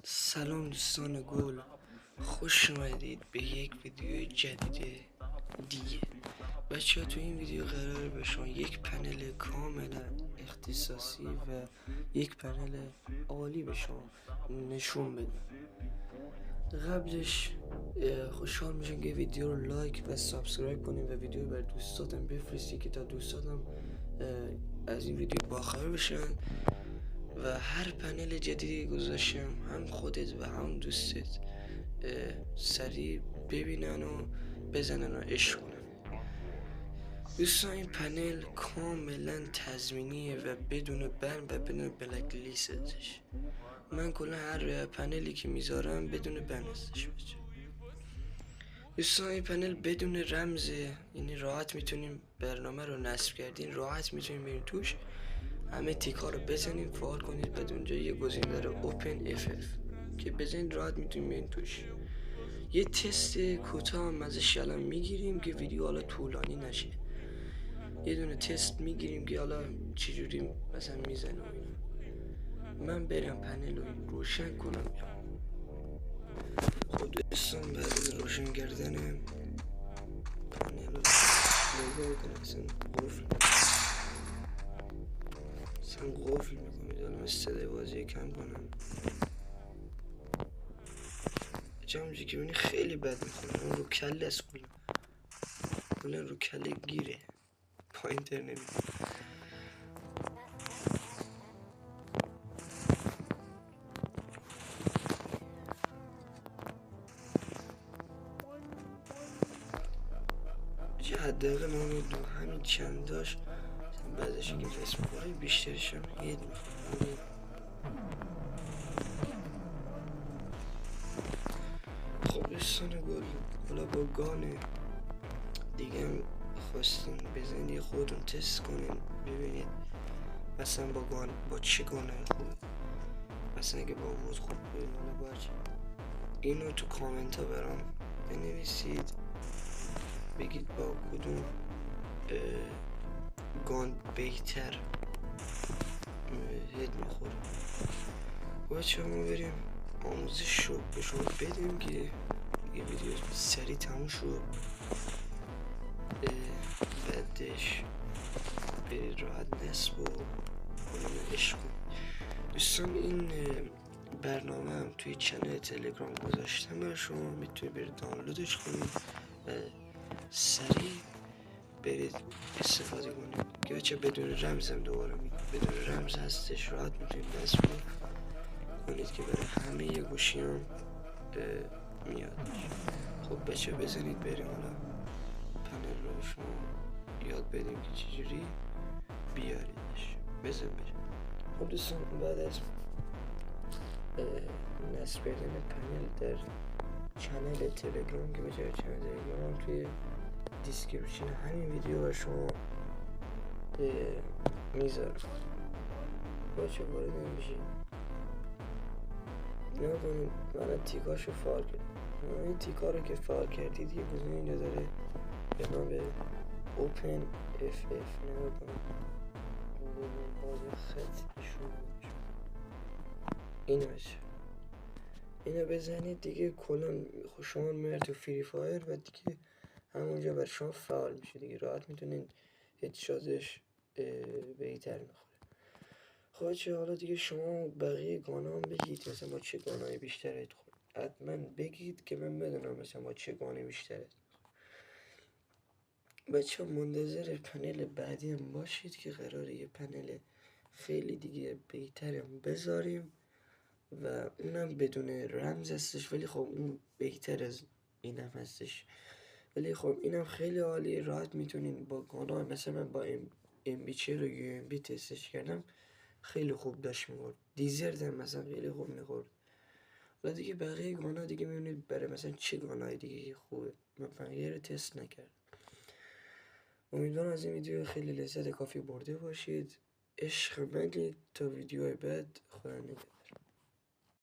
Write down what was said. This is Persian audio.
سلام دوستان گل، خوش اومدید به یک ویدیو جدید دیگه. بچه ها، تو این ویدیو قراره به شما یک پنل کاملا اختصاصی و یک پنل عالی به شما نشون بدم. قبلش خوشحال میشم که ویدیو رو لایک و سابسکرایب کنیم و ویدیو بر دوستاتم بفرستی که تا دوستاتم از این ویدیو باخبر بشن و هر پنل جدیدی گذاشتم هم خودت و هم دوستت سریع ببینن و بزنن و عشق کنن. دوستان، این پنل کاملا تضمینیه و بدون بند و بدون بلک لیستش. من کلا هر پنلی که میذارم بدون بند هستش. دوستان، این پنل بدون رمزه، یعنی راحت میتونیم برنامه رو نصب کردین، راحت میتونیم بریم توش همه تیکا رو بزنید، فعال کنید. بعد اونجا یه گزینه داره اوپن FF که بزنید راحت میتونید برید توش. یه تست کوتاه هم ازش الان میگیریم که ویدیو حالا طولانی نشه. یه دونه تست میگیریم که حالا چجوری مثلا میزنه و اینا. من برم پنل رو روشن کنم. خب دوستان، بعد از روشن کردن پنل رو نگاه کنم، اصلا قفل میکنم. دارم استده بازی کم کنم. جمعی که بینی خیلی بد میخونه. رو کله از کلا رو کله گیره پایین تر نمیده. چه حداقل همین چند داشت بعدش که اسم های بیشترش هم هید میخوام. خب دوستان گل، حالا با گانه دیگه هم خواستین بزنید خودتون تست کنین ببینید مثلا با چه گانه خوبه. مثلا اگه با وود خوب ببین، حالا باید اینو تو کامنت ها برام بنویسید، بگید با کدوم گان بهتر هد میخوره. بچه ما بریم آموزش رو به شما بدیم که یه ویدیو سریع تموم شد. بعدش برید راحت نصب و عشق کنید. دوستان، این برنامه هم توی چنل تلگرام گذاشتم برای شما، میتونید برید دانلودش کنید و سریع برید استفاده کنید. که بچه بدون رمز هم دوباره بدون رمز هستش، راحت میتونید نصب کنید که برای همه یه گوشی هم میاد. خب بچه بزنید بریم حالا پنل رو شما یاد بدیم که چجوری بیاریدش. بزن بریم. خب دوستان، بعد از نصب کردن پنل در چنل تلگرام که بچه چنل تلگرام توی دیسکریپشن همین ویدیو برای شما میذارم. بچه وارد نمیشید، نگاه کنید من تیکاشو فعال کردم. این تیکا رو که فعال کردید یه گزینه اینجا داره به نام اوپن FF. نگاه کنید باز خط اینو بزنید دیگه کلا شما میره تو فری فایر و دیگه همونجا بر شما فعال میشه دیگه. راحت میتونین هدشاتش بهتر میخوره. خب چه حالا دیگه شما بقیه گانا هم بگید مثلا با چه گانای بیشترت خورد. حتما بگید که من بدونم مثلا با چه گانای بیشترت. بچه منتظر پنل بعدی هم باشید که قراره یه پنل خیلی دیگه بهترم بذاریم و اونم بدون رمز هستش، ولی خب اون بهتر از اینم هستش. ولی خب اینم خیلی عالی، راحت میتونین با گانا مثلا من با MB40 و UMB تستش کردم، خیلی خوب داشت میخورد. دیزرد هم مثلا خیلی خوب میخورد. و دیگه بقیه گانا دیگه میبینید برای مثلا چه گانای دیگه خوبه. من بقیه رو تست نکردم. امیدوارم از این ویدیو خیلی لذت کافی برده باشید. عشق منید. تا ویدیوهای بعد، خدا نگهدار.